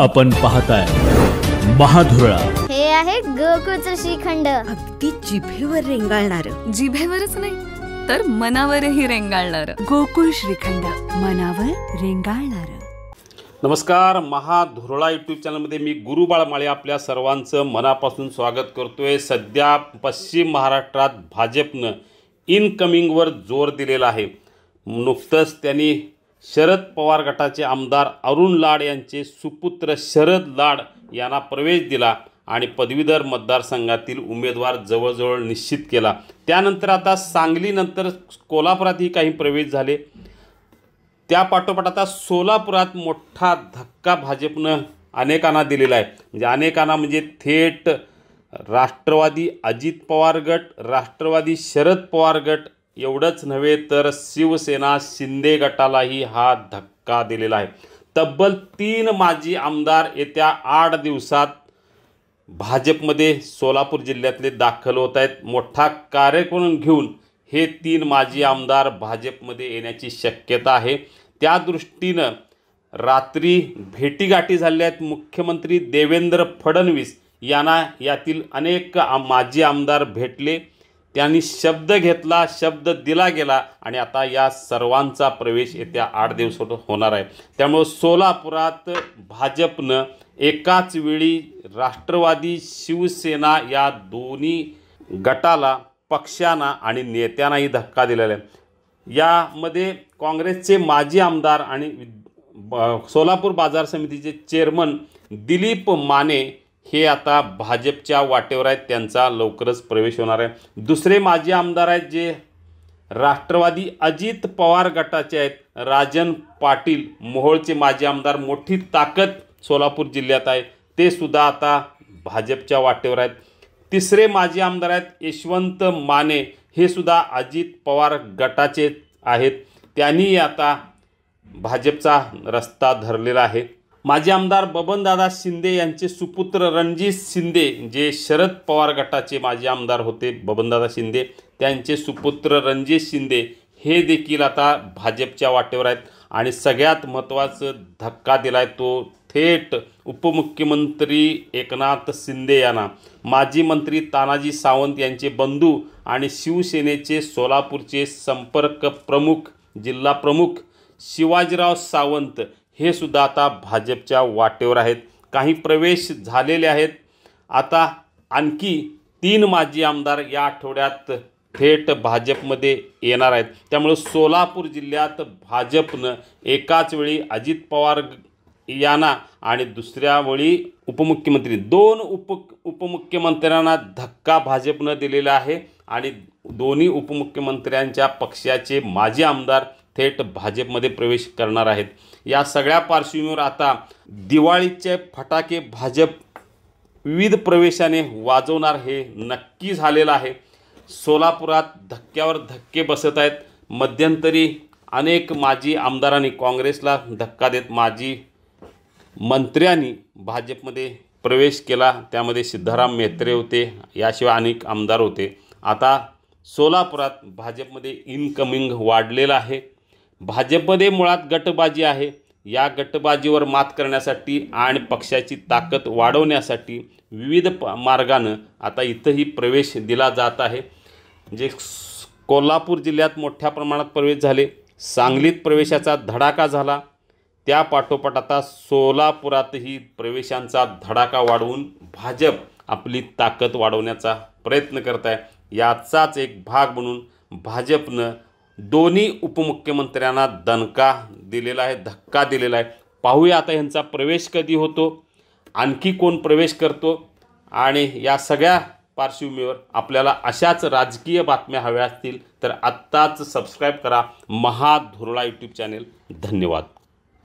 आपण पाहताय महाधुरळा। हे आहे गोकुळचं श्रीखंड, अगदी जिभेवर रेंगाळणार। जिभेवरच नाही तर मनावरही रेंगाळणार गोकुळ श्रीखंड, मनावर रेंगाळणार। नमस्कार, महाधुरळा यूट्यूब चॅनलमध्ये मी गुरु बाळमाळे आपल्या सर्वांचं मनापासून स्वागत करतोय। सध्या पश्चिम महाराष्ट्रात भाजपनं इनकमिंगवर जोर दिलेला आहे। नुकतंच त्यांनी शरद पवार गटाचे आमदार अरुण लाड यांचे सुपुत्र शरद लाड यांना प्रवेश दिला आणि पदवीधर मतदारसंघातील उमेदवार जवळजवळ निश्चित केला। त्यानंतर आता सांगलीनंतर कोल्हापुरातही काही प्रवेश झाले। त्या पाठोपाठ आता सोलापुरात मोठा धक्का भाजपनं अनेकांना दिलेला आहे। म्हणजे थेट राष्ट्रवादी अजित पवार गट, राष्ट्रवादी शरद पवार गट एवढंच नव्हे तर शिवसेना शिंदे गटालाही हा धक्का दिलेला आहे। तब्बल 3 माजी आमदार येत्या 8 दिवसात भाजपमध्ये सोलापूर जिल्ह्यातले दाखल होत आहेत। मोठा कार्यक्रम घेऊन हे 3 माजी आमदार भाजपमध्ये येण्याची शक्यता आहे। त्या दृष्टीनं रात्री भेटीगाठी झाल्या आहेत। मुख्यमंत्री देवेंद्र फडणवीस यांना यातील अनेक माजी आमदार भेटले, त्यांनी शब्द घेतला, शब्द दिला गेला आणि आता या सर्वांचा प्रवेश येत्या 8 दिवसात होणार आहे। त्यामुळे सोलापुरात भाजपनं एकाच वेळी राष्ट्रवादी शिवसेना या दोन्ही गटाला, पक्षांना आणि नेत्यांनाही धक्का दिलेला आहे। यामध्ये काँग्रेसचे माजी आमदार आणि सोलापूर बाजार समितीचे चेअरमन दिलीप माने हे आता भाजपच्या वाटेवर आहेत, त्यांचा लवकरच प्रवेश होणार आहे। दुसरे माजी आमदार आहेत जे राष्ट्रवादी अजित पवार गटाचे आहेत, राजन पाटील मोहोळचे माजी आमदार, मोठी ताकद सोलापूर जिल्ह्यात आहे, ते सुद्धा आता भाजपच्या वाटेवर आहेत। तिसरे माजी आमदार आहेत यशवंत माने, हे सुद्धा अजित पवार गटाचे आहेत, त्यांनी आता भाजपचा रस्ता धरलेला आहे। माजी आमदार बबनदादा शिंदे यांचे सुपुत्र रणजित शिंदे, जे शरद पवार गटाचे माजी आमदार होते बबनदादा शिंदे, त्यांचे सुपुत्र रणजित शिंदे हे देखील आता भाजपच्या वाटेवर आहेत। आणि सगळ्यात महत्त्वाचं धक्का दिला आहे तो थेट उपमुख्यमंत्री एकनाथ शिंदे यांना। माजी मंत्री तानाजी सावंत यांचे बंधू आणि शिवसेनेचे सोलापूरचे संपर्क प्रमुख, जिल्हा प्रमुख शिवाजीराव सावंत हे सुद्धा आता भाजपच्या वाटेवर आहेत। काही प्रवेश झालेले आहेत। आता आणखी 3 माजी आमदार या आठवड्यात थेट भाजपमध्ये येणार आहेत। त्यामुळे सोलापूर जिल्ह्यात भाजपनं एकाच वेळी अजित पवार यांना आणि दुसऱ्या वेळी उपमुख्यमंत्री 2 उपमुख्यमंत्र्यांना धक्का भाजपनं दिलेला आहे आणि दोन्ही उपमुख्यमंत्र्यांच्या पक्षाचे माजी आमदार थेट भाजपमध्ये प्रवेश करणार आहेत। या सगळ्या पार्श्वभूमीवर आता दिवाळीचे फटाके भाजप विविध प्रवेशाने वाजवणार हे नक्की झालेलं आहे। सोलापुरात धक्क्यावर धक्के बसत आहेत। मध्यंतरी अनेक माजी आमदारांनी काँग्रेसला धक्का देत माजी मंत्र्यांनी भाजपमध्ये प्रवेश केला, त्यामध्ये सिद्धाराम म्हेत्रे होते, याशिवाय अनेक आमदार होते। आता सोलापुरात भाजपमध्ये इनकमिंग वाढलेलं आहे। भाजपमध्ये मुळात गटबाजी आहे। या गटबाजीवर मात करण्यासाठी आणि पक्षाची ताकद वाढवण्यासाठी विविध मार्गानं आता इथंही प्रवेश दिला जात आहे। म्हणजे कोल्हापूर जिल्ह्यात मोठ्या प्रमाणात प्रवेश झाले, सांगलीत प्रवेशाचा धडाका झाला, त्या पाठोपाठ आता सोलापुरातही प्रवेशांचा धडाका वाढवून भाजप आपली ताकद वाढवण्याचा प्रयत्न करत आहे। याचाच एक भाग म्हणून भाजपनं दोन्ही उपमुख्यमंत्र्यांना दणका दिलेला आहे, धक्का दिलेला आहे। पाहूया आता यांचा प्रवेश कधी होतो, आणखी कोण प्रवेश करतो। आणि या सगळ्या पार्श्वभूमीवर आपल्याला अशाच राजकीय बातम्या हव्या असतील तर आत्ताच सबस्क्राईब करा महाधुरळा यूट्यूब चॅनेल। धन्यवाद।